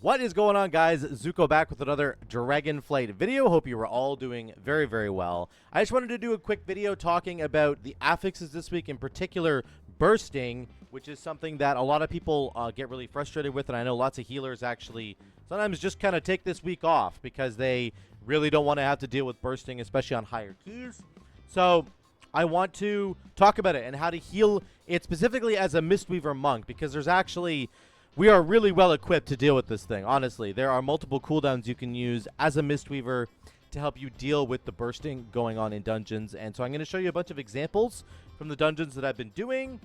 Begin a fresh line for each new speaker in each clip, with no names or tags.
What is going on, guys? Zuko back with another Dragonflight video. Hope you are all doing very, very well. I just wanted to do a quick video talking about the affixes this week, in particular bursting, which is something that a lot of people get really frustrated with, and I know lots of healers actually sometimes just kind of take this week off because they really don't want to have to deal with bursting, especially on higher keys. So I want to talk about it and how to heal it specifically as a Mistweaver monk, because there's actually... we are really well equipped to deal with this thing, honestly. There are multiple cooldowns you can use as a Mistweaver to help you deal with the bursting going on in dungeons. And so I'm going to show you a bunch of examples from the dungeons that I've been doing.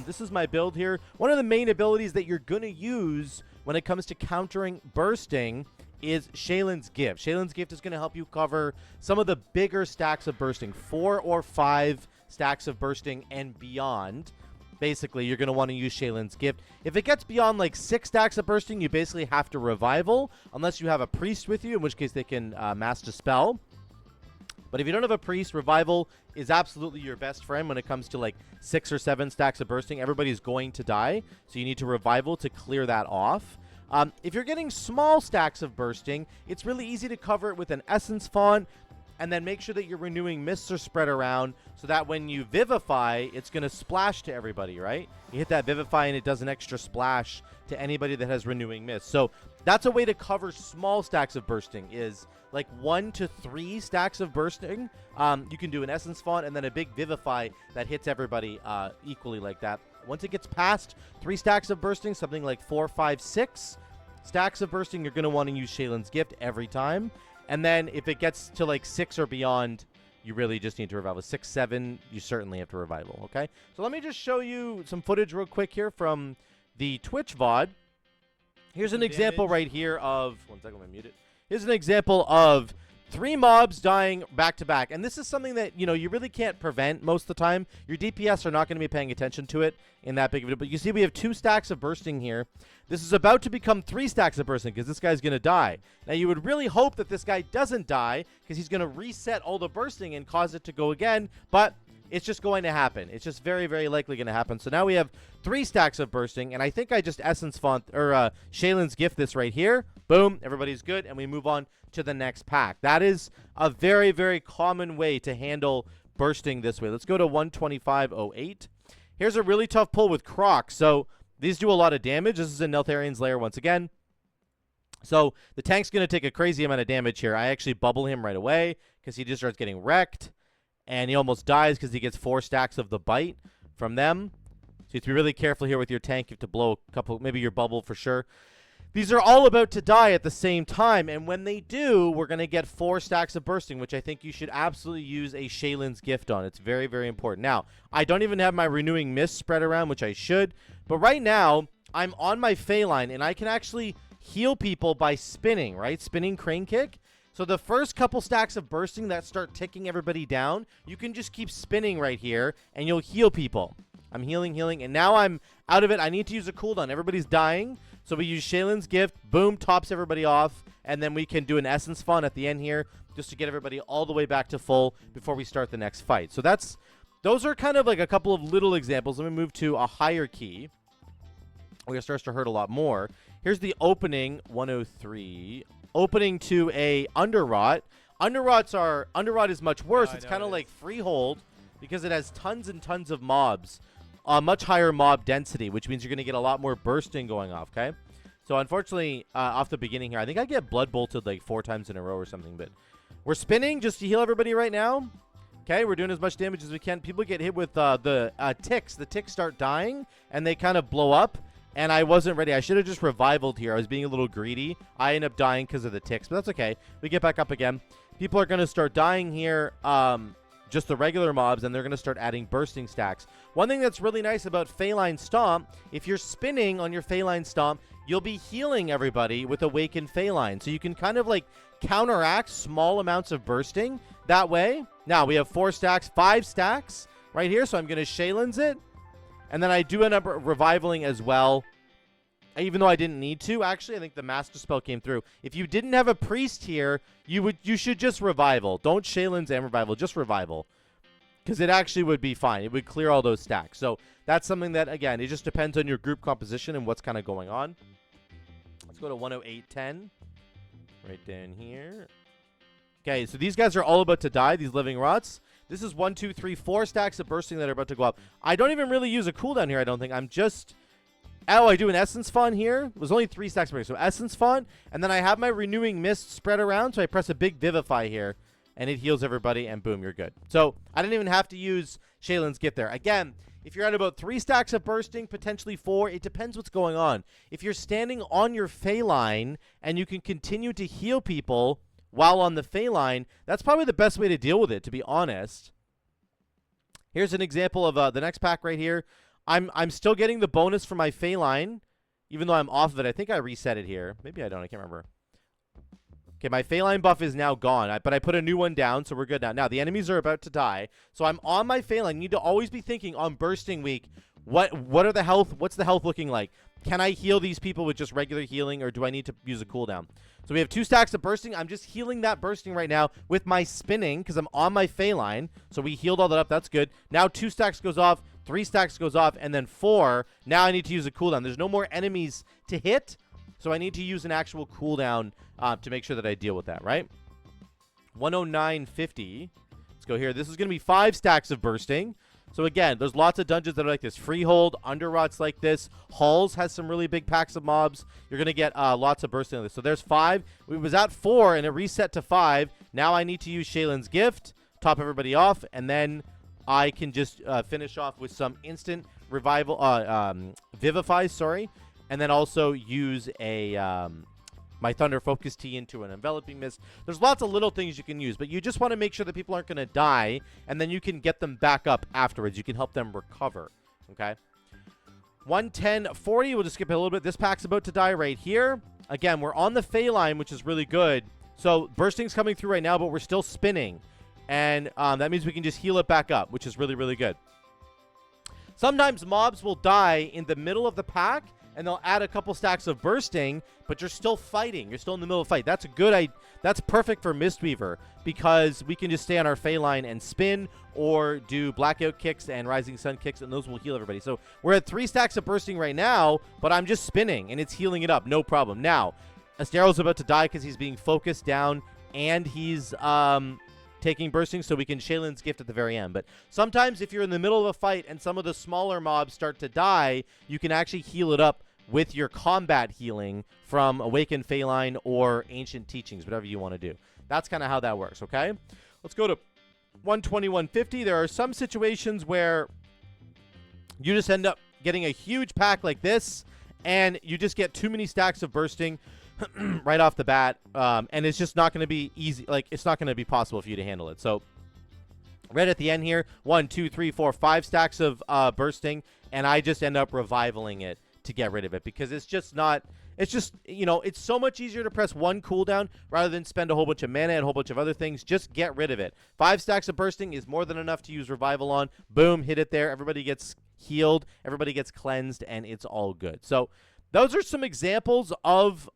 This is my build here. One of the main abilities that you're going to use when it comes to countering bursting is Shaylin's Gift. Shaylin's Gift is going to help you cover some of the bigger stacks of bursting, 4 or 5 stacks of bursting and beyond. Basically, you're going to want to use Shaylin's Gift. If it gets beyond like 6 stacks of bursting, you basically have to revival, unless you have a priest with you, in which case they can master spell. But if you don't have a priest, revival is absolutely your best friend when it comes to like 6 or 7 stacks of bursting. Everybody's going to die, so you need to revival to clear that off. If you're getting small stacks of bursting, it's really easy to cover it with an essence font. And then make sure that your renewing mists are spread around so that when you vivify, it's going to splash to everybody, right? You hit that vivify and it does an extra splash to anybody that has renewing mist. So that's a way to cover small stacks of bursting, is like 1 to 3 stacks of bursting. You can do an essence font and then a big vivify that hits everybody equally like that. Once it gets past 3 stacks of bursting, something like 4, 5, 6 stacks of bursting, you're going to want to use Shaylin's Gift every time. And then if it gets to like 6 or beyond, you really just need to revival. 6, 7, you certainly have to revival, okay? So let me just show you some footage real quick here from the Twitch VOD. Here's an example right here of... one second, let me mute it. Here's an example of 3 mobs dying back to back. And this is something that, you know, you really can't prevent most of the time. Your DPS are not going to be paying attention to it in that big of a... but you see we have 2 stacks of bursting here. This is about to become 3 stacks of bursting because this guy's going to die. Now, you would really hope that this guy doesn't die because he's going to reset all the bursting and cause it to go again, but it's just going to happen. It's just very, very likely going to happen. So now we have 3 stacks of bursting, and I think I just essence font or Shaylin's Gift this right here. Boom, everybody's good, and we move on to the next pack. That is a very, very common way to handle bursting this way. Let's go to 125.08. Here's a really tough pull with Crocs. So these do a lot of damage. This is in Neltharian's Lair once again. So the tank's going to take a crazy amount of damage here. I actually bubble him right away because he just starts getting wrecked. And he almost dies because he gets 4 stacks of the bite from them. So you have to be really careful here with your tank. You have to blow a couple, maybe your bubble for sure. These are all about to die at the same time. And when they do, we're going to get 4 stacks of bursting, which I think you should absolutely use a Shaylin's Gift on. It's very, very important. Now, I don't even have my renewing mist spread around, which I should. But right now, I'm on my Phaline, and I can actually heal people by spinning, right? Spinning crane kick. So the first couple stacks of bursting that start ticking everybody down, you can just keep spinning right here, and you'll heal people. I'm healing, and now I'm out of it. I need to use a cooldown. Everybody's dying, so we use Shaylin's Gift. Boom, tops everybody off, and then we can do an essence font at the end here just to get everybody all the way back to full before we start the next fight. So those are kind of like a couple of little examples. Let me move to a higher key where it starts to hurt a lot more. Here's the opening, 103. Opening to a Underrot. Underrot is much worse. It's kind of like Freehold because it has tons and tons of mobs. Much higher mob density, which means you're going to get a lot more bursting going off, okay? So unfortunately, off the beginning here, I think I get blood bolted like 4 times in a row or something, but we're spinning just to heal everybody right now. Okay, we're doing as much damage as we can. People get hit with the ticks. The ticks start dying, and they kind of blow up. And I wasn't ready. I should have just revivaled here. I was being a little greedy. I end up dying because of the ticks, but that's okay. We get back up again. People are going to start dying here, just the regular mobs, and they're going to start adding bursting stacks. One thing that's really nice about Phaline Stomp, if you're spinning on your Phaline Stomp, you'll be healing everybody with Awakened Phaline. So you can kind of like counteract small amounts of bursting that way. Now, we have 4 stacks, 5 stacks right here, so I'm going to Shaylin's it. And then I do end up revivaling as well, even though I didn't need to. Actually, I think the Master Spell came through. If you didn't have a Priest here, you should just revival. Don't Shaylin's and revival, just revival. Because it actually would be fine. It would clear all those stacks. So that's something that, again, it just depends on your group composition and what's kind of going on. Let's go to 108.10. Right down here. Okay, so these guys are all about to die, these living rots. This is 1, 2, 3, 4 stacks of bursting that are about to go up. I don't even really use a cooldown here, I don't think. I'm just... Oh, I do an Essence Font here. It was only 3 stacks per so Essence Font, and then I have my Renewing Mist spread around, so I press a big Vivify here, and it heals everybody, and boom, you're good. So I didn't even have to use Shaylin's Gift there. Again, if you're at about 3 stacks of bursting, potentially 4, it depends what's going on. If you're standing on your Fey line, and you can continue to heal people while on the Fey line, that's probably the best way to deal with it, to be honest. Here's an example of the next pack right here. I'm still getting the bonus for my Fey line, even though I'm off of it. I think I reset it here. Maybe I don't. I can't remember. Okay, my Fey line buff is now gone, but I put a new one down, so we're good now. Now, the enemies are about to die, so I'm on my Fey line. You need to always be thinking on bursting week, what are the health? What's the health looking like? Can I heal these people with just regular healing, or do I need to use a cooldown? So we have 2 stacks of bursting. I'm just healing that bursting right now with my spinning because I'm on my Fey line. So we healed all that up. That's good. Now 2 stacks goes off, 3 stacks goes off, and then 4. Now I need to use a cooldown. There's no more enemies to hit, so I need to use an actual cooldown to make sure that I deal with that, right? 109.50. Let's go here. This is going to be 5 stacks of bursting. So again, there's lots of dungeons that are like this. Freehold, Underrots like this. Halls has some really big packs of mobs. You're going to get lots of bursting of this. So there's 5. We was at 4, and it reset to 5. Now I need to use Shaylin's Gift, top everybody off, and then I can just finish off with some instant revival, Vivify, sorry. And then also use a... my Thunder Focus Tea into an Enveloping Mist. There's lots of little things you can use, but you just want to make sure that people aren't going to die, and then you can get them back up afterwards. You can help them recover, okay? 110.40, we'll just skip it a little bit. This pack's about to die right here. Again, we're on the Fey line, which is really good. So bursting's coming through right now, but we're still spinning, and that means we can just heal it back up, which is really, really good. Sometimes mobs will die in the middle of the pack, and they'll add a couple stacks of bursting, but you're still fighting. You're still in the middle of a fight. That's a good that's perfect for Mistweaver because we can just stay on our Fey line and spin or do Blackout kicks and Rising Sun kicks, and those will heal everybody. So we're at 3 stacks of bursting right now, but I'm just spinning, and it's healing it up. No problem. Now, Astero's about to die because he's being focused down, and he's taking bursting, so we can Shaylin's Gift at the very end. But sometimes if you're in the middle of a fight and some of the smaller mobs start to die, you can actually heal it up with your combat healing from Awakened Phalanx or Ancient Teachings, whatever you want to do. That's kind of how that works, okay? Let's go to 121.50. There are some situations where you just end up getting a huge pack like this, and you just get too many stacks of bursting right off the bat, and it's just not going to be easy. Like, it's not going to be possible for you to handle it. So right at the end here, 1, 2, 3, 4, 5 stacks of bursting, and I just end up revivaling it to get rid of it because it's just not. It's just, you know, it's so much easier to press 1 cooldown rather than spend a whole bunch of mana and a whole bunch of other things. Just get rid of it. 5 stacks of bursting is more than enough to use revival on. Boom, hit it there. Everybody gets healed. Everybody gets cleansed, and it's all good. So those are some examples of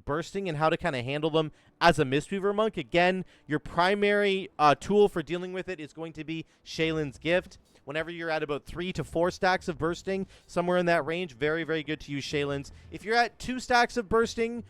bursting and how to kind of handle them as a Mistweaver monk. Again, your primary tool for dealing with it is going to be Shaylin's Gift. Whenever you're at about 3 to 4 stacks of bursting, somewhere in that range, very, very good to use Shaylin's. If you're at 2 stacks of bursting,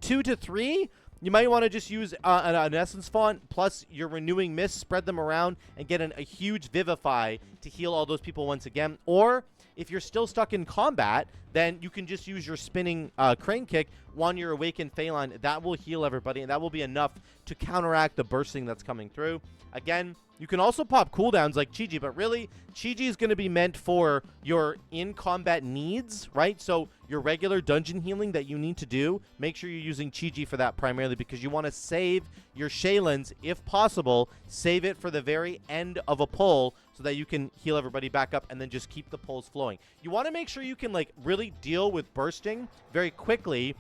2 to 3, you might want to just use an Essence Font plus your Renewing Mist, spread them around, and get a huge Vivify to heal all those people once again. Or if you're still stuck in combat, then you can just use your spinning Crane Kick on your Awakened Phalanx. That will heal everybody, and that will be enough to counteract the bursting that's coming through. Again, you can also pop cooldowns like Chi-Ji, but really, Chi-Ji is going to be meant for your in-combat needs, right? So your regular dungeon healing that you need to do, make sure you're using Chi-Ji for that primarily because you want to save your Shaylin's, if possible, save it for the very end of a pull so that you can heal everybody back up and then just keep the pulls flowing. You want to make sure you can, like, really deal with bursting very quickly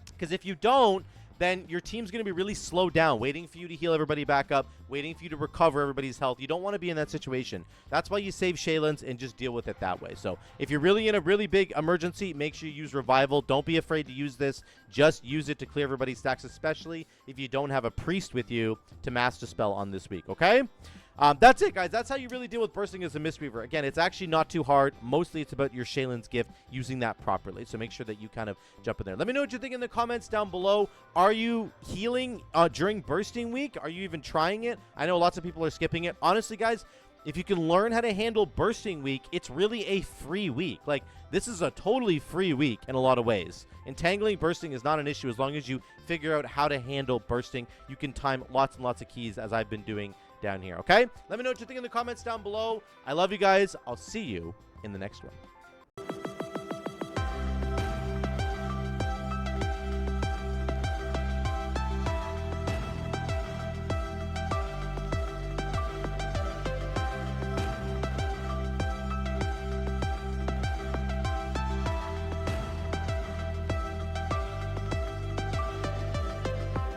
because if you don't, then your team's going to be really slowed down, waiting for you to heal everybody back up, waiting for you to recover everybody's health. You don't want to be in that situation. That's why you save Shaylin's and just deal with it that way. So if you're really in a really big emergency, make sure you use Revival. Don't be afraid to use this. Just use it to clear everybody's stacks, especially if you don't have a priest with you to master spell on this week, okay? That's it, guys. That's how you really deal with bursting as a Mistweaver. Again, it's actually not too hard. Mostly it's about your Shaylin's gift, using that properly. So make sure that you kind of jump in there. Let me know what you think in the comments down below. Are you healing during bursting week? Are you even trying it? I know lots of people are skipping it. Honestly, guys, if you can learn how to handle bursting week, it's really a free week. Like, this is a totally free week in a lot of ways. Entangling bursting is not an issue as long as you figure out how to handle bursting. You can time lots and lots of keys as I've been doing down here, okay? Let me know what you think in the comments down below. I love you guys. I'll see you in the next one.